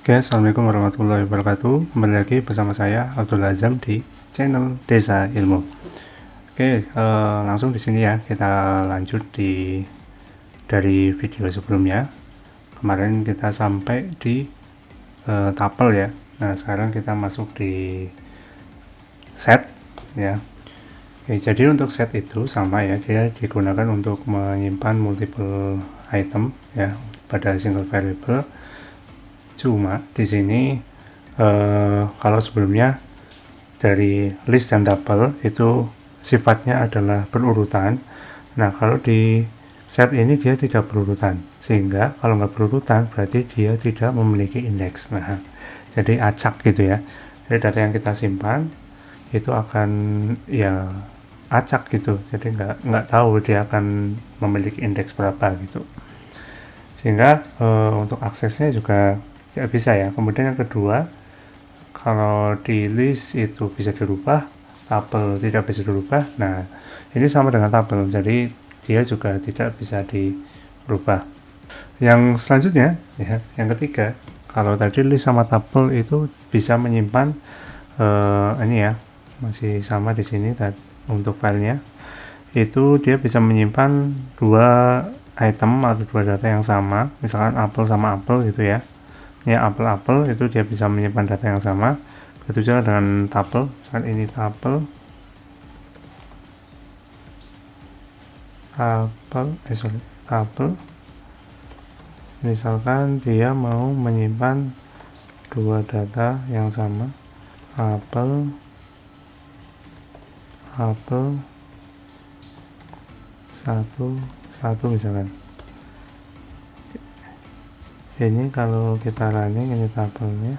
Oke, Assalamualaikum warahmatullahi wabarakatuh. Kembali lagi bersama saya Abdul Azam di channel Desa Ilmu. Oke, langsung di sini ya kita lanjut dari video sebelumnya. Kemarin kita sampai di tapel ya. Nah, sekarang kita masuk di set ya. Oke, jadi untuk set itu sama ya, dia digunakan untuk menyimpan multiple item ya pada single variable. Cuma di sini kalau sebelumnya dari list dan tuple itu sifatnya adalah berurutan. Nah, kalau di set ini dia tidak berurutan, sehingga kalau nggak berurutan berarti dia tidak memiliki indeks. Nah, jadi acak gitu ya. Jadi data yang kita simpan itu akan ya acak gitu. Jadi nggak tahu dia akan memiliki indeks berapa gitu. Sehingga untuk aksesnya juga tidak bisa ya. Kemudian yang kedua, kalau di list itu bisa dirubah, tabel tidak bisa dirubah. Nah, ini sama dengan tabel, jadi dia juga tidak bisa dirubah. Yang selanjutnya, ya, yang ketiga, kalau tadi list sama tabel itu bisa menyimpan ini ya, masih sama di sini untuk filenya. Itu dia bisa menyimpan dua item atau dua data yang sama, misalkan apel sama apel gitu ya. Ya, apel itu dia bisa menyimpan data yang sama. Begitu juga dengan tabel, misalkan ini tabel misalkan dia mau menyimpan dua data yang sama, apel satu misalkan. Ini kalau kita running ini tabelnya,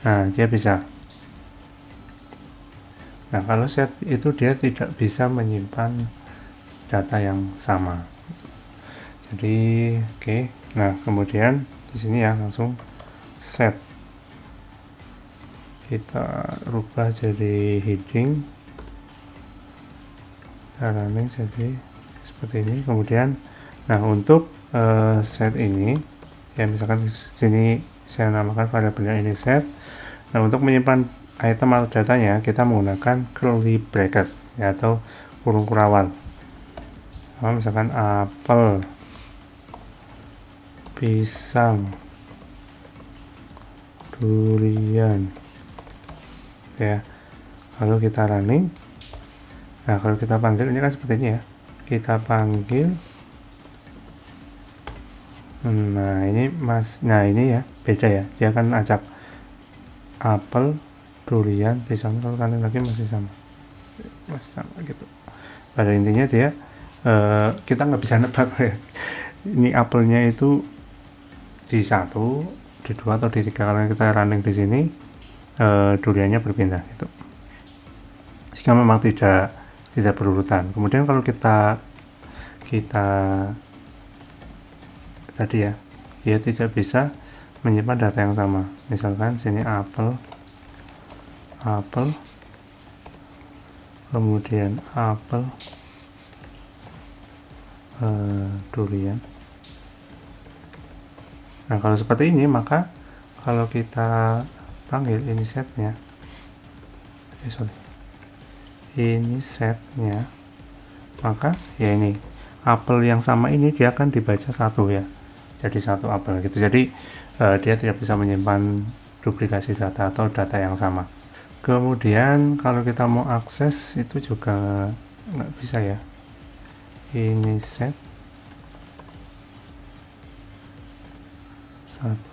nah dia bisa. Nah, kalau set itu dia tidak bisa menyimpan data yang sama. Jadi oke. Nah, kemudian di sini ya langsung set kita rubah jadi heading, kita running jadi seperti ini. Kemudian nah, untuk set ini ya, misalkan di sini saya namakan variabelnya ini set. Nah, untuk menyimpan item atau datanya kita menggunakan curly bracket ya, atau kurung kurawal. Nah, misalkan apel, pisang, durian ya. Lalu kita running. Nah, kalau kita panggil ini kan seperti ini ya, kita panggil. Nah, ini ya beda ya, dia akan acak apel, durian, pisang. Kalau kalian lagi masih sama gitu. Pada intinya dia kita nggak bisa nebak ya, ini apelnya itu di 1, di 2 atau di 3. Kalau kita running di sini duriannya berpindah gitu, sehingga memang tidak berurutan. Kemudian kalau kita tadi ya, dia tidak bisa menyimpan data yang sama. Misalkan sini apel, kemudian apel, durian. Nah, kalau seperti ini, maka kalau kita panggil ini setnya, maka ya ini apel yang sama ini dia akan dibaca satu ya, jadi satu apel gitu. Jadi dia tidak bisa menyimpan duplikasi data atau data yang sama. Kemudian kalau kita mau akses itu juga nggak bisa ya, ini set satu,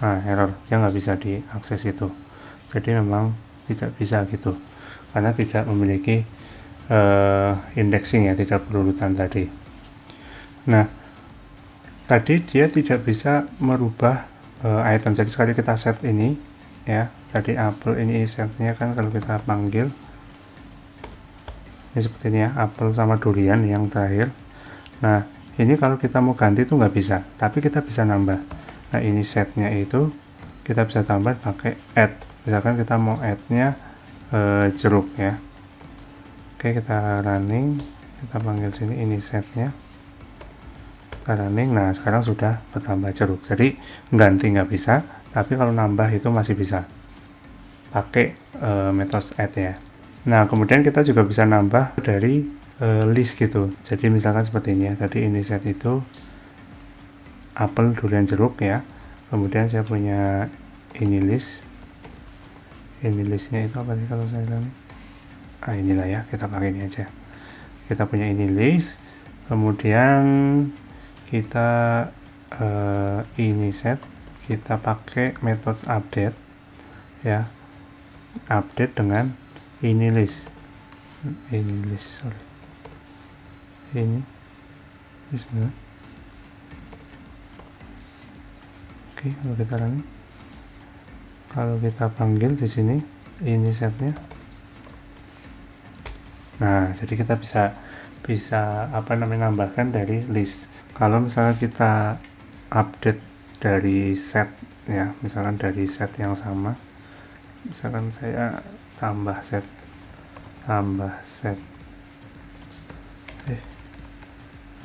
nah error, dia nggak bisa diakses itu. Jadi memang tidak bisa gitu, karena tidak memiliki indexing ya, tidak berurutan tadi. Nah, tadi dia tidak bisa merubah item. Jadi sekali kita set ini ya, tadi apel ini setnya kan, kalau kita panggil ini seperti ini ya, apel sama durian yang terakhir. Nah, ini kalau kita mau ganti itu nggak bisa, tapi kita bisa nambah. Nah, ini setnya itu kita bisa tambah pakai add. Misalkan kita mau add-nya jeruk ya. Oke, kita running, kita panggil sini ini setnya. kita running. Nah sekarang sudah bertambah jeruk, jadi ganti nggak bisa, tapi kalau nambah itu masih bisa pakai metode add ya. Nah kemudian kita juga bisa nambah dari list gitu. Jadi misalkan seperti ini ya, tadi ini set itu apel, durian, jeruk ya. Kemudian saya punya ini list. Ini listnya itu apa sih kalau saya bilang? Inilah ya, kita pakai ini aja. Kita punya ini list. Kemudian kita ini set, kita pakai metode update ya. Update dengan ini list. Sorry. Ini sebenarnya. Oke, kalau kita running, kalau kita panggil di sini ini setnya. Nah jadi kita bisa apa namanya, nambahkan dari list. Kalau misalnya kita update dari set ya, misalkan dari set yang sama, misalkan saya tambah set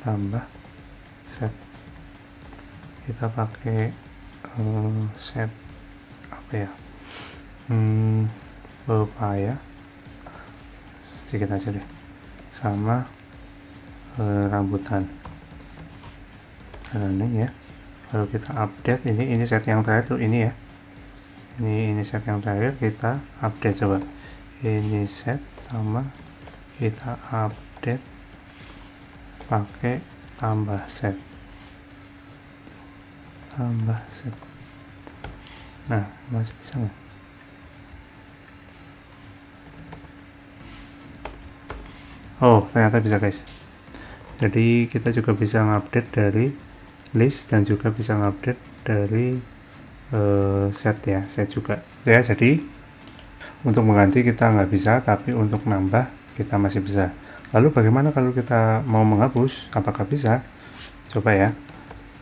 tambah set kita pakai set apa ya, pepaya sedikit aja deh, sama rambutan running ya. Kalau kita update ini set yang terakhir tuh ini ya, ini set yang terakhir, kita update coba ini set, sama kita update pakai tambah set. Nah masih bisa nggak? Oh ternyata bisa guys. Jadi kita juga bisa ngupdate dari list dan juga bisa ngupdate dari set ya, set juga ya. Jadi untuk mengganti kita nggak bisa, tapi untuk nambah kita masih bisa. Lalu bagaimana kalau kita mau menghapus? Apakah bisa? Coba ya,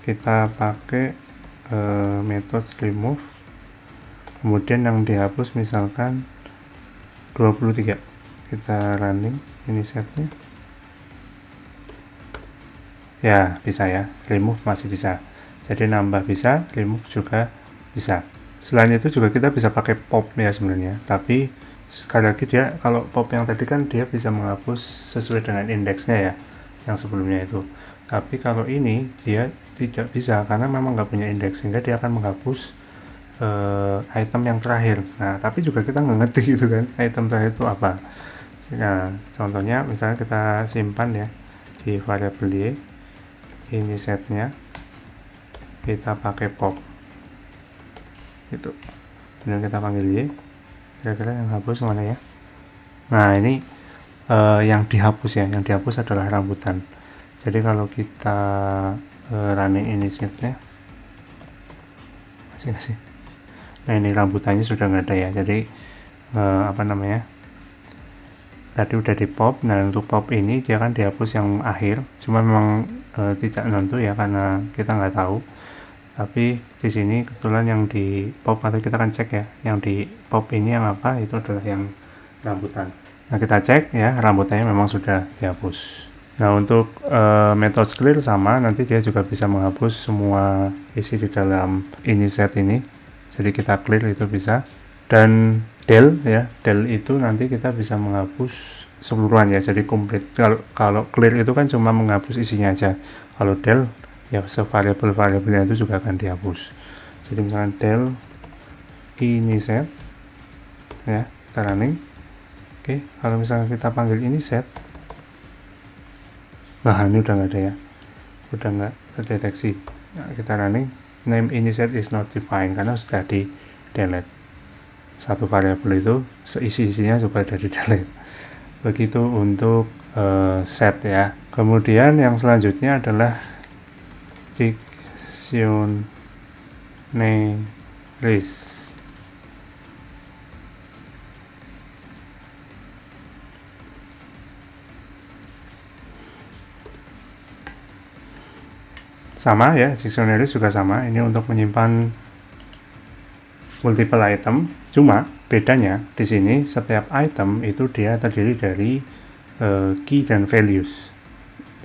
kita pakai metode remove, kemudian yang dihapus misalkan 23, kita running ini setnya ya, bisa ya, remove masih bisa. Jadi nambah bisa, remove juga bisa. Selain itu juga kita bisa pakai pop ya sebenarnya, tapi sekali lagi dia, kalau pop yang tadi kan dia bisa menghapus sesuai dengan indeksnya ya, yang sebelumnya itu. Tapi kalau ini dia tidak bisa karena memang nggak punya indeks, sehingga dia akan menghapus item yang terakhir. Nah tapi juga kita nggak ngerti gitu kan, item terakhir itu apa. Nah contohnya misalnya kita simpan ya di variabel y, ini setnya kita pakai pop gitu, kemudian kita panggil y, kira-kira yang hapus mana ya. Nah ini yang dihapus ya, yang dihapus adalah rambutan. Jadi kalau kita running ini setnya masih nggak sih? Nah ini rambutannya sudah nggak ada ya, jadi apa namanya, tadi udah di pop. Nah untuk pop ini dia kan dihapus yang akhir, cuma memang tidak nentu ya karena kita nggak tahu. Tapi di sini kebetulan yang di pop, atau kita akan cek ya, yang di pop ini yang apa, itu adalah yang rambutan. Nah kita cek ya, rambutannya memang sudah dihapus. Nah untuk metode clear sama, nanti dia juga bisa menghapus semua isi di dalam ini set ini. Jadi kita clear itu bisa. Dan del ya, del itu nanti kita bisa menghapus seluruhan ya, jadi komplit. Kalau clear itu kan cuma menghapus isinya aja. Kalau del ya variabel-variabelnya itu juga akan dihapus. Jadi misalkan del ini set ya, kita running. Oke, kalau misalnya kita panggil ini set, nah ini udah nggak ada ya, udah nggak terdeteksi. Nah, kita running, name ini set is not defined karena sudah di delete. Satu variabel itu seisi-isinya juga sudah di delete. Begitu untuk set ya. Kemudian yang selanjutnya adalah dictionaries. Sama ya, dictionaries juga sama. Ini untuk menyimpan multiple item. Cuma bedanya di sini setiap item itu dia terdiri dari key dan values.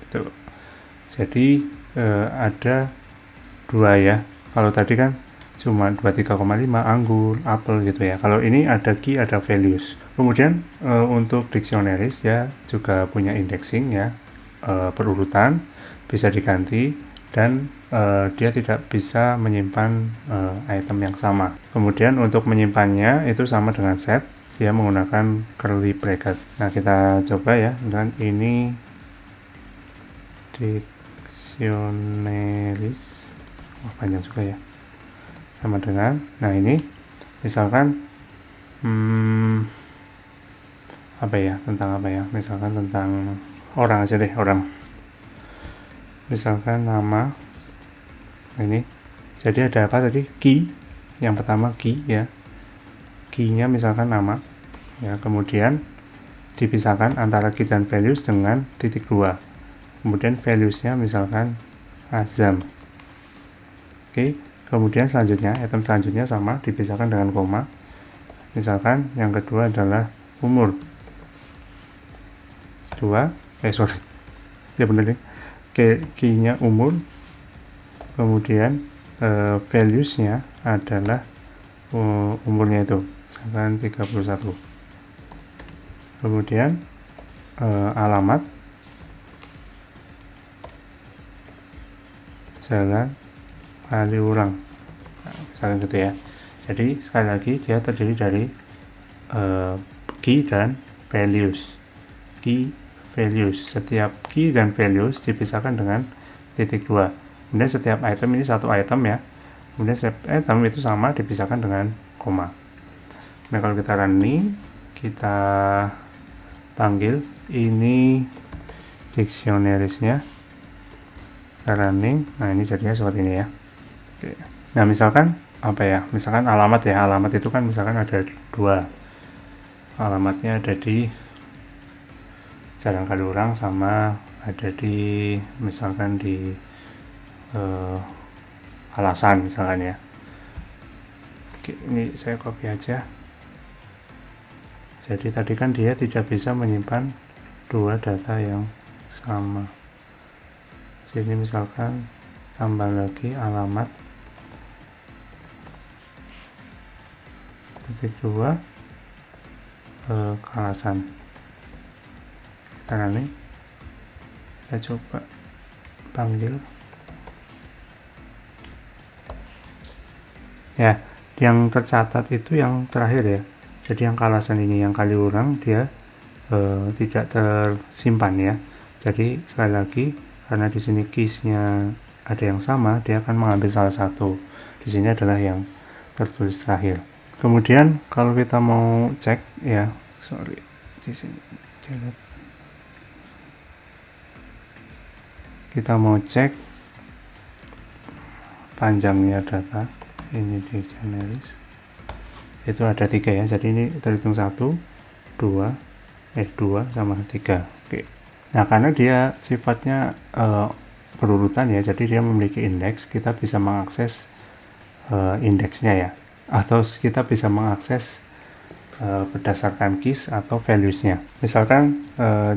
Itu. Jadi ada dua ya. Kalau tadi kan cuma 23,5 anggur, apel gitu ya. Kalau ini ada key, ada values. Kemudian untuk dictionaries ya juga punya indexing ya, berurutan, bisa diganti, dan dia tidak bisa menyimpan item yang sama. Kemudian untuk menyimpannya itu sama dengan set, dia menggunakan curly bracket. Nah, kita coba ya, dan ini dictionaries, panjang juga ya, sama dengan, nah ini misalkan apa ya, tentang apa ya, misalkan tentang orang aja deh, orang, misalkan nama ini. Jadi ada apa tadi, key, yang pertama key ya, key-nya misalkan nama ya, kemudian dipisahkan antara key dan values dengan titik 2, kemudian values-nya misalkan Azam. Oke, kemudian selanjutnya item selanjutnya sama, dipisahkan dengan koma, misalkan yang kedua adalah umur 2, ya bener nih, key-nya umur, kemudian values-nya adalah umurnya itu misalkan 31, kemudian alamat Jalan Kaliurang, misalkan gitu ya. Jadi sekali lagi dia terdiri dari key dan values. Key, values, setiap key dan values dipisahkan dengan titik 2. Kemudian setiap item ini satu item ya, kemudian setiap item itu sama dipisahkan dengan koma. Nah, kalau kita running, kita panggil ini dictionaries-nya, running. Nah, ini jadinya seperti ini ya. Oke. Nah, misalkan apa ya, misalkan alamat ya, alamat itu kan misalkan ada dua, alamatnya ada di Jalan Kaliurang sama ada di misalkan di Alasan misalkan ya. Oke, ini saya copy aja. Jadi tadi kan dia tidak bisa menyimpan dua data yang sama. Sini misalkan tambah lagi alamat titik 2 Kalasan. Karena ini kita coba panggil ya, yang tercatat itu yang terakhir ya. Jadi yang Kalasan ini, yang Kaliurang dia tidak tersimpan ya. Jadi sekali lagi, karena di sini keys-nya ada yang sama, dia akan mengambil salah satu. Di sini adalah yang tertulis terakhir. Kemudian kalau kita mau cek ya, di sini kita mau cek panjangnya data ini di dictionaries itu ada 3 ya. Jadi ini terhitung 1, 2 sama 3. Oke. Nah, karena dia sifatnya berurutan ya, jadi dia memiliki indeks, kita bisa mengakses indeksnya ya, atau kita bisa mengakses berdasarkan keys atau values-nya. Misalkan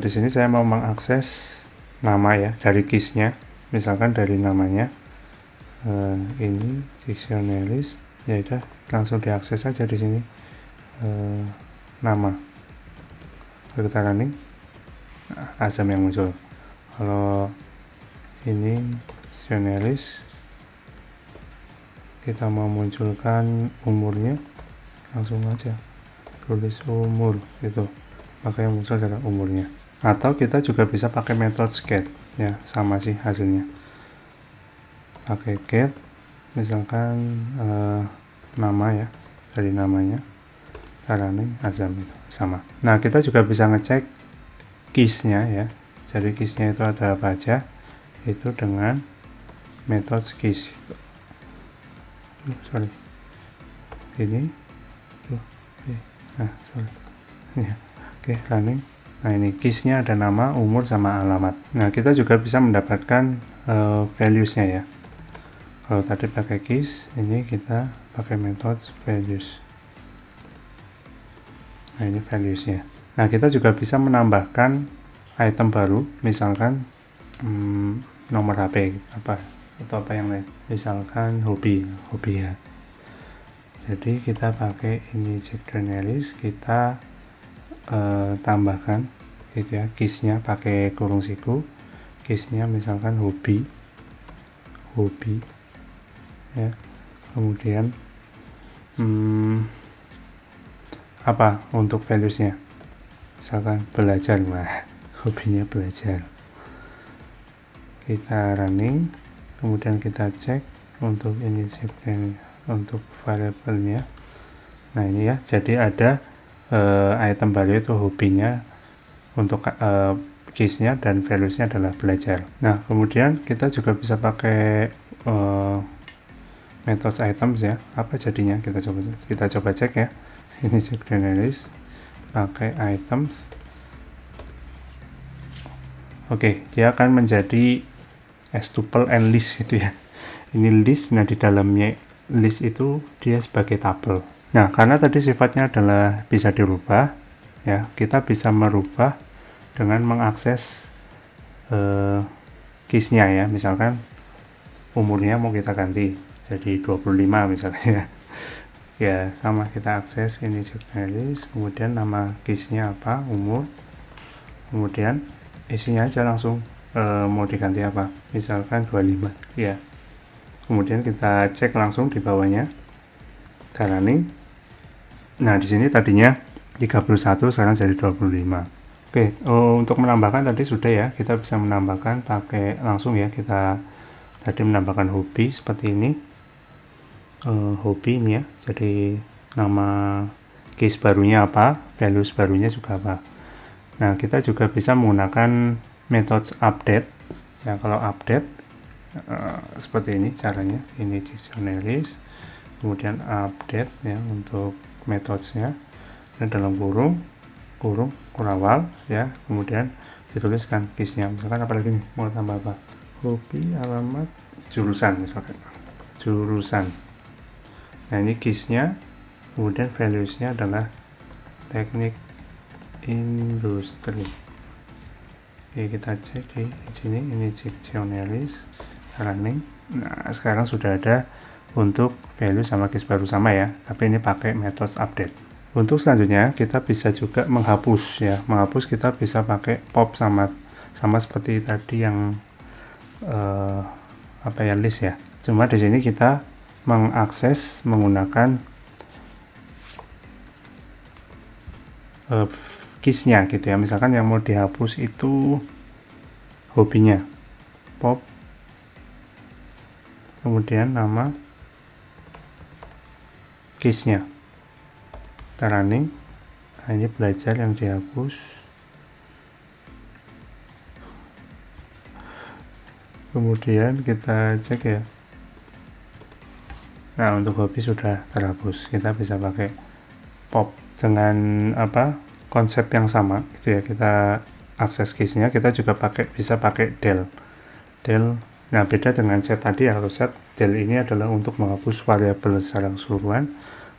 di sini saya mau mengakses nama ya dari keys-nya, misalkan dari namanya ini dictionaries, ya udah langsung diakses saja di sini nama. Kalau kita running, Azam yang muncul. Kalau ini dictionaries, kita mau munculkan umurnya, langsung aja tulis umur gitu, maka yang muncul adalah umurnya. Atau kita juga bisa pakai metode get ya, sama sih hasilnya. Pakai get misalkan nama ya, dari namanya running Azam itu sama. Nah, kita juga bisa ngecek keys-nya ya. Jadi keys-nya itu ada apa aja, itu dengan metode keys. Ini ya. Oke, running. Nah, ini keys-nya ada nama, umur, sama alamat. Nah, kita juga bisa mendapatkan values-nya ya. Kalau tadi pakai keys, ini kita pakai metode values. Nah, ini values-nya. Nah, kita juga bisa menambahkan item baru, misalkan nomor HP apa atau apa yang lain, misalkan hobi ya. Jadi kita pakai inject journalis, kita tambahkan gitu ya, keysnya pakai kurung siku, keysnya misalkan hobi ya. Kemudian apa untuk valuesnya, misalkan belajar, hobinya belajar. Kita running, kemudian kita cek untuk inject dan untuk variabelnya. Nah ini ya, jadi ada item value itu hobinya, untuk keysnya dan valuesnya adalah belajar. Nah kemudian kita juga bisa pakai methods items ya. Apa jadinya, kita coba cek ya. Ini cek journalis pakai items. Oke, dia akan menjadi tuple and list itu ya. Ini list, nah di dalamnya list itu dia sebagai tuple. Nah, karena tadi sifatnya adalah bisa dirubah, ya, kita bisa merubah dengan mengakses keysnya ya. Misalkan umurnya mau kita ganti jadi 25 misalnya. Ya, sama, kita akses ini journalis, kemudian nama keysnya apa, umur, kemudian isinya aja langsung mau diganti apa, misalkan 25 ya. Kemudian kita cek langsung di bawahnya, running. Nah, di sini tadinya 31, sekarang jadi 25. Oke, untuk menambahkan tadi sudah ya, kita bisa menambahkan pakai langsung ya. Kita tadi menambahkan hobi seperti ini. Hobi ini ya. Jadi nama case barunya apa, values barunya juga apa. Nah, kita juga bisa menggunakan metode update. Ya, kalau update seperti ini caranya. Ini dictionaries, kemudian update ya untuk metodenya, dan dalam kurung kurawal ya, kemudian dituliskan keysnya, misalkan apalagi nih, mau tambah apa, hobi, alamat, jurusan, misalkan jurusan. Nah ini keysnya, kemudian valuesnya adalah teknik industri. Oke, kita cek di sini, ini dictionaries running. Nah sekarang sudah ada untuk value sama keys baru sama ya, tapi ini pakai metode update. Untuk selanjutnya kita bisa juga menghapus ya. Menghapus kita bisa pakai pop sama seperti tadi yang apa ya, list ya. Cuma di sini kita mengakses menggunakan keysnya gitu ya. Misalkan yang mau dihapus itu hobinya, pop, kemudian nama keysnya, running. Nah, ini belajar yang dihapus. Kemudian kita cek ya. Nah untuk hobi sudah terhapus. Kita bisa pakai pop dengan apa, konsep yang sama gitu ya. Kita akses keysnya, kita juga bisa pakai del. Nah beda dengan set tadi ya. Kalau set del ini adalah untuk menghapus variabel secara keseluruhan.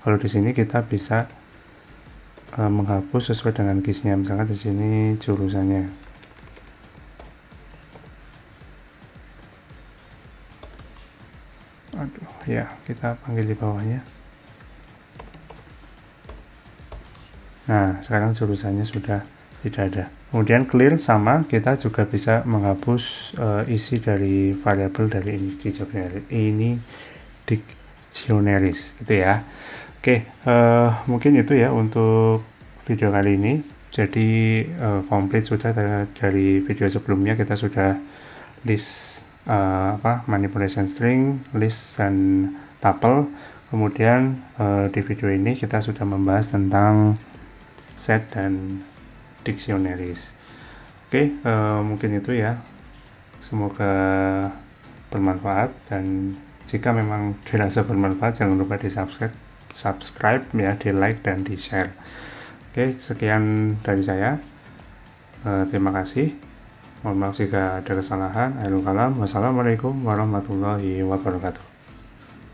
Kalau di sini kita bisa menghapus sesuai dengan keysnya. Misalkan di sini jurusannya. Aduh ya, kita panggil di bawahnya. Nah sekarang jurusannya sudah tidak ada. Kemudian clear sama, kita juga bisa menghapus isi dari variabel dari ini dictionaries gitu ya. Oke, mungkin itu ya untuk video kali ini. Jadi komplit sudah dari video sebelumnya. Kita sudah list manipulation string, list, dan tuple. Kemudian di video ini kita sudah membahas tentang set dan dictionaries. Oke, mungkin itu ya. Semoga bermanfaat, dan jika memang dirasa bermanfaat jangan lupa di subscribe ya, di like dan di share. Oke, sekian dari saya. Terima kasih. Mohon maaf jika ada kesalahan. Wassalamualaikum warahmatullahi wabarakatuh.